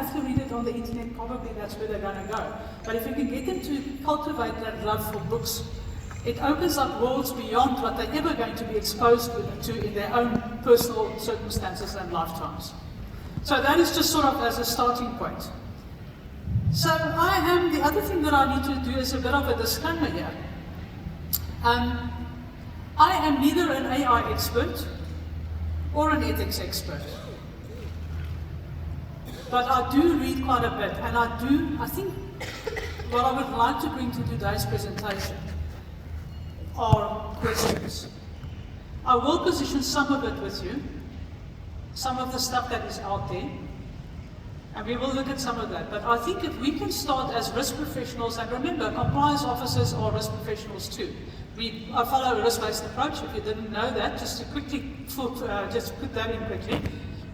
have to read it on the internet, probably that's where they're going to go. But if you can get them to cultivate that love for books, it opens up worlds beyond what they're ever going to be exposed to in their own personal circumstances and lifetimes. So that is just sort of as a starting point. So the other thing that I need to do is a bit of a disclaimer here. I am neither an AI expert or an ethics expert. But I do read quite a bit, and I think what I would like to bring to today's presentation are questions. I will position some of it with you, some of the stuff that is out there, and we will look at some of that. But I think if we can start as risk professionals, and remember, compliance officers are risk professionals too. I follow a risk-based approach. If you didn't know that, just to quickly just put that in quickly.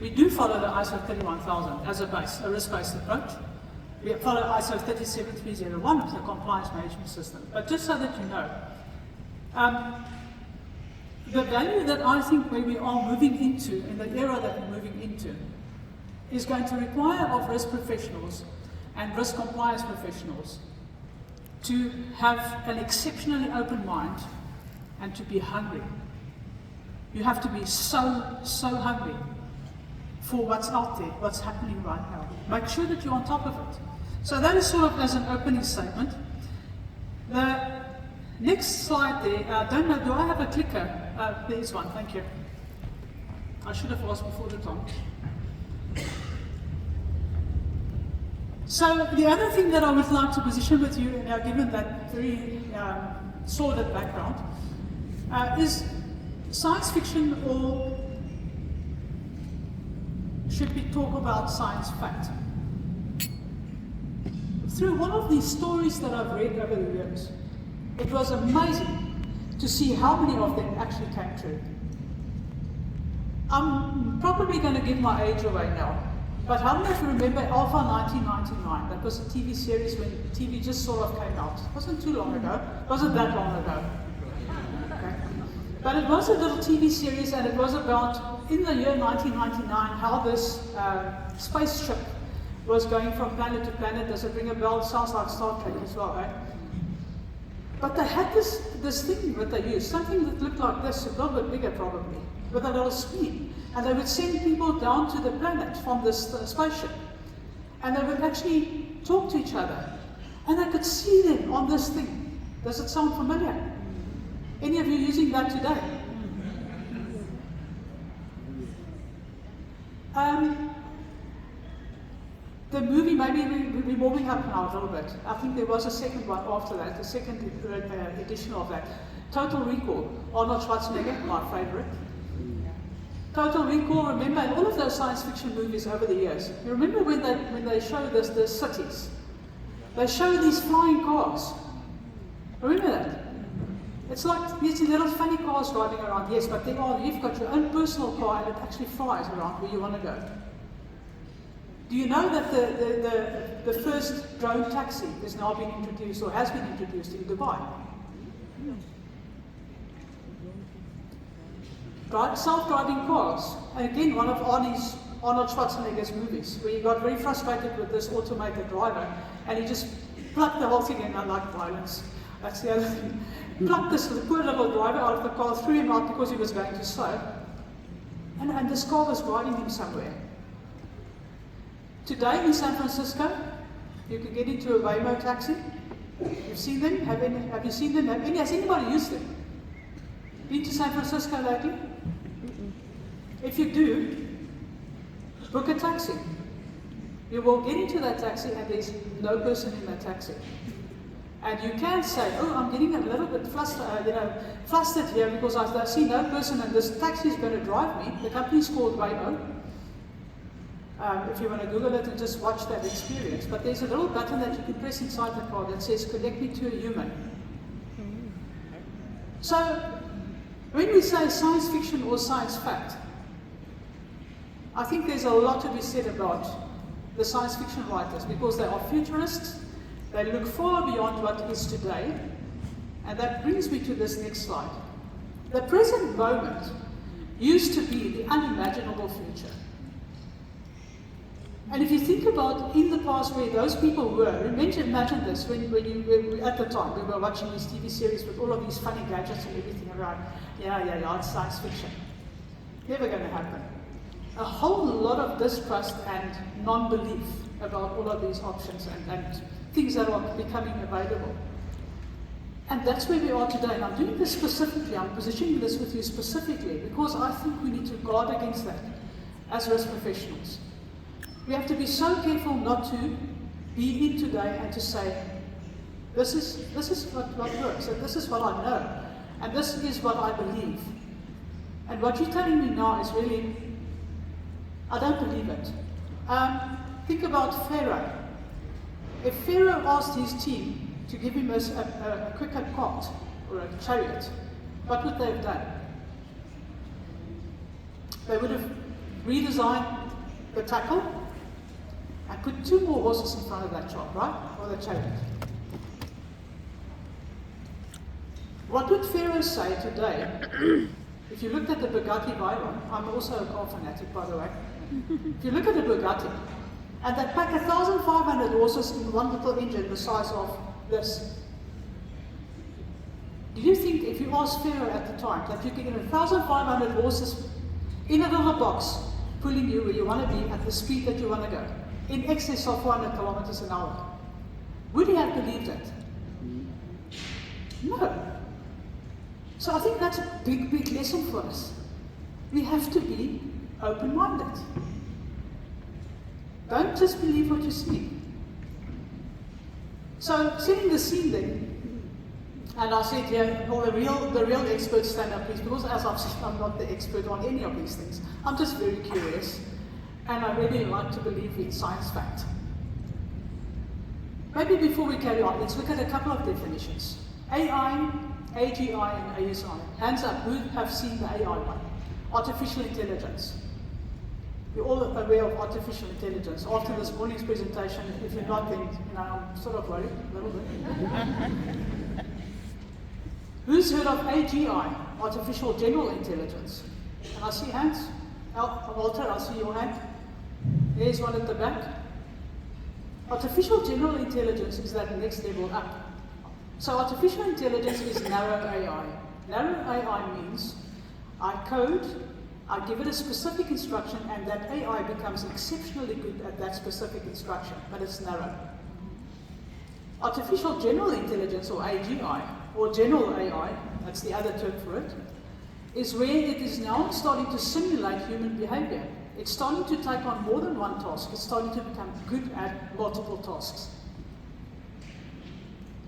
We do follow the ISO 31000 as a base, a risk-based approach. We follow ISO 37301 as the compliance management system. But just so that you know, the value that I think where we are moving into, in the era that we're moving into, is going to require of risk professionals and risk compliance professionals to have an exceptionally open mind and to be hungry. You have to be so hungry for what's out there, what's happening right now. Make sure that you're on top of it. So that is sort of as an opening statement. The next slide there, don't know, do I have a clicker? There's one, thank you. I should have asked before the time. So the other thing that I would like to position with you, now given that very sordid background, is science fiction, or should we talk about science fact? Through one of these stories that I've read over the years, it was amazing to see how many of them actually came true. I'm probably going to give my age away now. But how many of you remember Alpha 1999? That was a TV series when TV just sort of came out. It wasn't too long ago. It wasn't that long ago. Okay. But it was a little TV series, and it was about, in the year 1999, how this spaceship was going from planet to planet. Does it ring a bell? It sounds like Star Trek as well, right? But they had this thing that they used, something that looked like this, a little bit bigger probably, with a little screen. And they would send people down to the planet from this spaceship. And they would actually talk to each other. And I could see them on this thing. Does it sound familiar? Any of you using that today? The movie, maybe we're warming up now a little bit. I think there was a second one after that, the second edition of that. Total Recall, Arnold Schwarzenegger, my favorite. Total Recall, remember, in all of those science fiction movies over the years, you remember when they show the cities? They show these flying cars. Remember that? It's like these little funny cars driving around, yes, but you've got your own personal car and it actually flies around where you want to go. Do you know that the first drone taxi is now being introduced, or has been introduced, in Dubai? Self-driving cars. And again, one of Arnold Schwarzenegger's movies, where he got very frustrated with this automated driver, and he just plucked the whole thing in. I like violence. That's the other thing. Plucked this poor little driver out of the car, threw him out because he was going too slow. And this car was driving him somewhere. Today in San Francisco, you can get into a Waymo taxi. You've seen them? Have you seen them? Has anybody used them? Been to San Francisco lately? If you do, book a taxi. You will get into that taxi and there's no person in that taxi. And you can say, oh, I'm getting a little bit flustered here because I see no person and this taxi is going to drive me. The company is called Waymo. If you want to Google it and just watch that experience. But there's a little button that you can press inside the car that says, connect me to a human. So, when we say science fiction or science fact, I think there's a lot to be said about the science fiction writers because they are futurists, they look far beyond what is today, and that brings me to this next slide. The present moment used to be the unimaginable future. And if you think about in the past where those people were, imagine this, when you at the time, we were watching these TV series with all of these funny gadgets and everything around. Yeah, it's science fiction. Never going to happen. A whole lot of distrust and non-belief about all of these options and things that are becoming available. And that's where we are today. And I'm doing this specifically, I'm positioning this with you specifically because I think we need to guard against that as risk professionals. We have to be so careful not to be in today and to say, this is what works, and this is what I know, and this is what I believe. And what you're telling me now is really, I don't believe it. Think about Pharaoh. If Pharaoh asked his team to give him a quicker cart or a chariot, what would they have done? They would have redesigned the tackle and put 2 more horses in front of that chart, right? Or the chariot. What would Pharaoh say today if you looked at the Bugatti Veyron? I'm also a car fanatic, by the way. If you look at the Bugatti, and they pack 1,500 horses in one little engine the size of this. Do you think if you asked Pharaoh at the time that you could get 1,500 horses in a little box pulling you where you want to be at the speed that you want to go, in excess of 400 kilometers an hour, would he have believed it? No. So I think that's a big, big lesson for us. We have to be open-minded. Don't just believe what you see. So setting the scene then, and I said here, all the real experts stand up, please, because as I've said, I'm not the expert on any of these things. I'm just very curious, and I really like to believe in science fact. Maybe before we carry on, let's look at a couple of definitions. AI, AGI, and ASI. Hands up, who have seen the AI one? Artificial intelligence. You're all aware of artificial intelligence. After this morning's presentation, if you're not, then I'm sort of worried a little bit. Who's heard of AGI, Artificial General Intelligence? Can I see hands? Walter, I see your hand. There's one at the back. Artificial General Intelligence is that next level up. So artificial intelligence is narrow AI. Narrow AI means I code, I give it a specific instruction, and that AI becomes exceptionally good at that specific instruction, but it's narrow. Artificial General Intelligence, or AGI, or General AI, that's the other term for it, is where it is now starting to simulate human behavior. It's starting to take on more than one task. It's starting to become good at multiple tasks.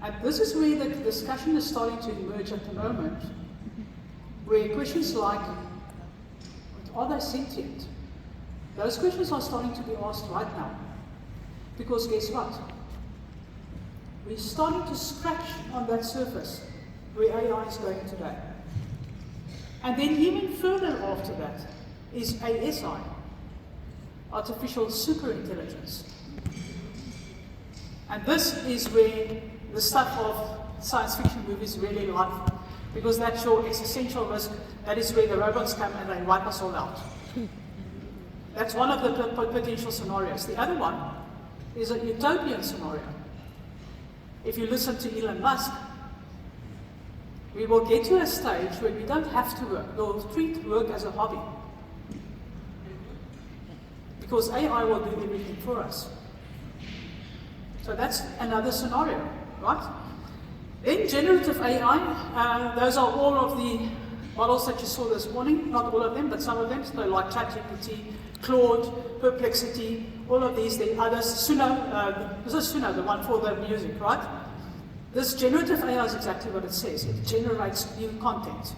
And this is where the discussion is starting to emerge at the moment, where questions like, are they sentient? Those questions are starting to be asked right now. Because guess what? We're starting to scratch on that surface where AI is going today. And then even further after that is ASI, Artificial Superintelligence. And this is where the stuff of science fiction movies really like, because that's your existential risk. That is where the robots come and they wipe us all out. That's one of the potential scenarios. The other one is a utopian scenario. If you listen to Elon Musk, we will get to a stage where we don't have to work. We'll treat work as a hobby. Because AI will do everything for us. So that's another scenario, right? Then generative AI, those are all of the models that you saw this morning, not all of them, but some of them, so like ChatGPT, Claude, Perplexity, all of these, the others, Suno, this is Suno, the one for the music, right? This generative AI is exactly what it says. It generates new content.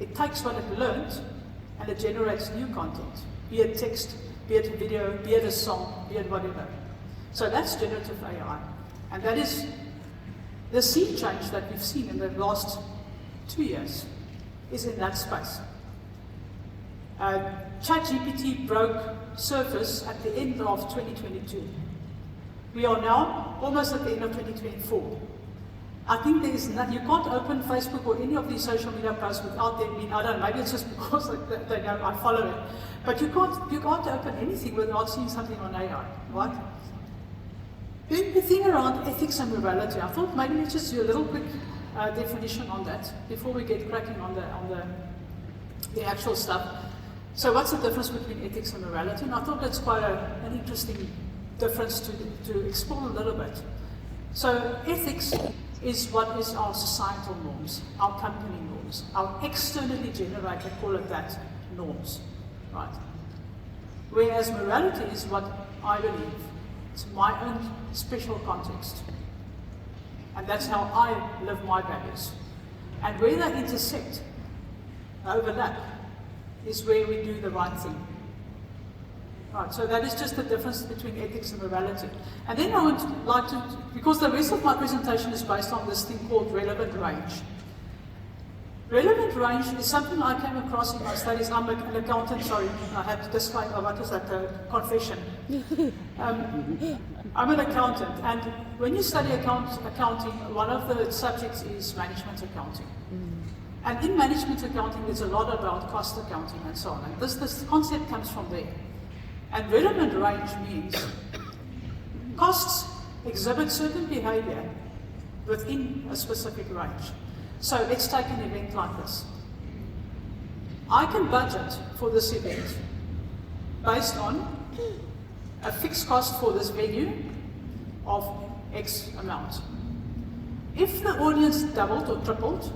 It takes what it learned and it generates new content, be it text, be it a video, be it a song, be it whatever. So that's generative AI. And that is the sea change that we've seen in the last 2 years is in that space. ChatGPT broke surface at the end of 2022. We are now almost at the end of 2024. I think there is not, you can't open Facebook or any of these social media posts without them being, I don't know, maybe it's just because they know I follow it. But you can't open anything without seeing something on AI, right? Then the thing around ethics and morality, I thought maybe let's just do a little quick definition on that before we get cracking on the actual stuff. So what's the difference between ethics and morality? And I thought that's quite an interesting difference to explore a little bit. So ethics is what is our societal norms, our company norms, our externally generated, call it that, norms, right? Whereas morality is what I believe, it's my own special context. And that's how I live my values. And where they intersect, overlap, is where we do the right thing. Right, so that is just the difference between ethics and morality. And then I would like to, because the rest of my presentation is based on this thing called relevant range. Relevant range is something I came across in my studies. I'm an accountant, sorry, I had to disclaim, what was that, confession. I'm an accountant, and when you study accounting, one of the subjects is management accounting. And in management accounting, there's a lot about cost accounting and so on. And this concept comes from there. And relevant range means costs exhibit certain behavior within a specific range. So let's take an event like this. I can budget for this event based on a fixed cost for this venue of X amount. If the audience doubled or tripled,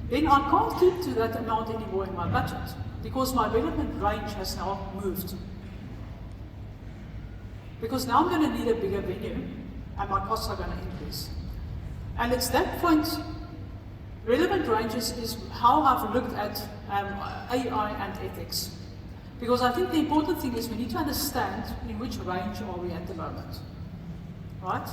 then I can't keep to that amount anymore in my budget, because my relevant range has now moved. Because now I'm going to need a bigger venue, and my costs are going to increase. And it's that point, relevant ranges is how I've looked at AI and ethics. Because I think the important thing is we need to understand in which range are we at the moment, right?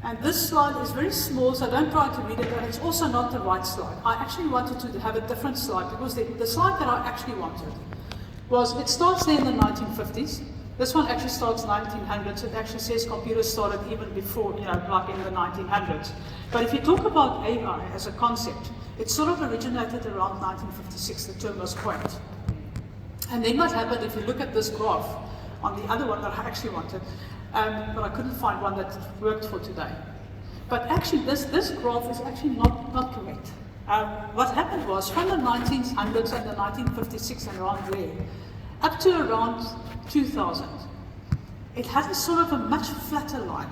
And this slide is very small, so don't try to read it, and it's also not the right slide. I actually wanted to have a different slide, because the slide that I actually wanted was, it starts there in the 1950s. This one actually starts 1900s. It actually says computers started even before, like in the 1900s. But if you talk about AI as a concept, it sort of originated around 1956, the term was coined. And then what happened, if you look at this graph, on the other one that I actually wanted, but I couldn't find one that worked for today. But actually, this graph is actually not correct. What happened was, from the 1900s and the 1956 and around there, up to around 2000, it had a sort of a much flatter line.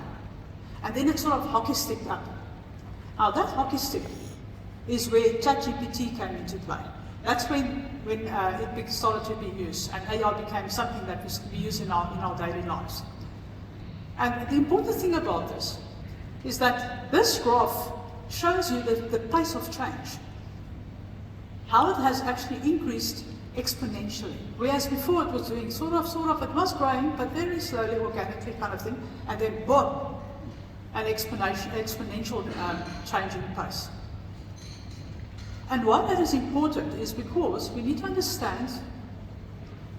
And then it sort of hockey sticked up. Now that hockey stick is where ChatGPT came into play. That's when it started to be used, and AI became something that we use in our daily lives. And the important thing about this is that this graph shows you the pace of change, how it has actually increased exponentially. Whereas before it was doing sort of, it was growing, but very slowly, organically kind of thing, and then boom, an exponential change in pace. And why that is important is because we need to understand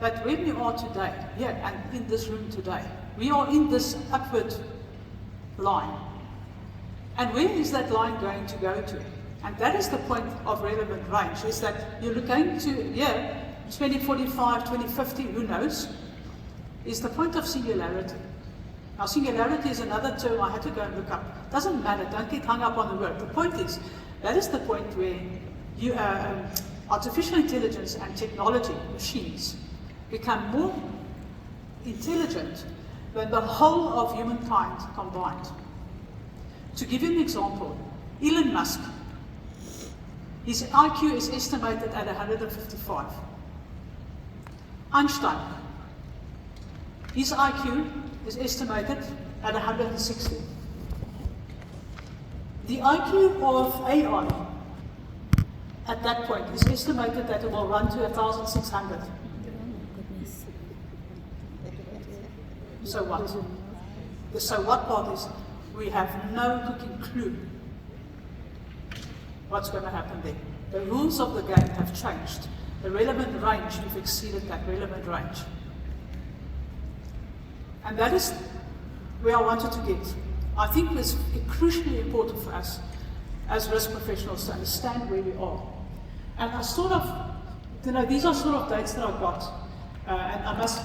that where we are today, here and in this room today, we are in this upward line. And where is that line going to go to? And that is the point of relevant range, is that you're going to, 2045, 2050, who knows, is the point of singularity. Now, singularity is another term I had to go and look up. Doesn't matter, don't get hung up on the word. The point is, that is the point where artificial intelligence and technology, machines, become more intelligent than the whole of humankind combined. To give you an example, Elon Musk, his IQ is estimated at 155. Einstein, his IQ is estimated at 160. The IQ of AI at that point is estimated that it will run to 1,600. So what? The so what part is, we have no cooking clue what's going to happen there. The rules of the game have changed. The relevant range, we've exceeded that relevant range. And that is where I wanted to get. I think it's crucially important for us as risk professionals to understand where we are. And I sort of, these are sort of dates that I got, and I must